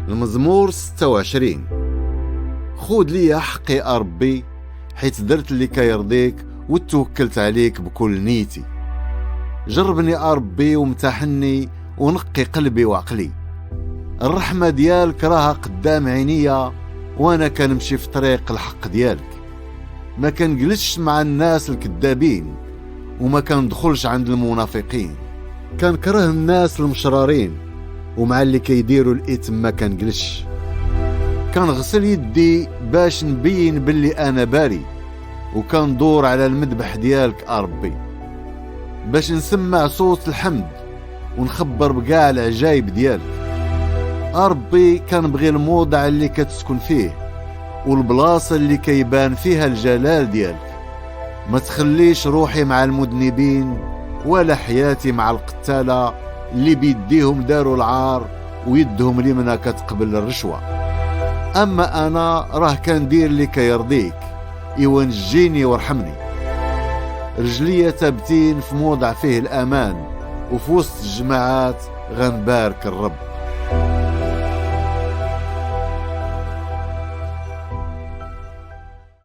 المزمور 26. خود لي حقي أربي، حيت درت اللي كيرضيك وتوكلت عليك بكل نيتي. جربني أربي وامتحني ونقي قلبي وعقلي. الرحمة ديالك راها قدام عينيا وانا كنمشي في طريق الحق ديالك. ما كنجلسش مع الناس الكذابين وما كندخلش عند المنافقين. كنكره الناس المشرارين ومع اللي كيديروا الإثم ما كنجلسش. كنغسل يدي باش نبين باللي انا باري، وكندور على المذبح ديالك أربي باش نسمع صوت الحمد ونخبر بكاع العجايب ديالك. أربي كنبغي الموضع اللي كتسكن فيه والبلاصة اللي كيبان فيها الجلال ديالك. ما تخليش روحي مع المذنبين ولا حياتي مع القتالة اللي بيديهم داروا العار ويدهم اليمنى كتقبل الرشوة. أما أنا راه كندير اللي كيرضيك، إيوا نجيني وارحمني. رجليا ثابتين في موضع فيه الأمان، وفي وسط الجماعات غنبارك الرب.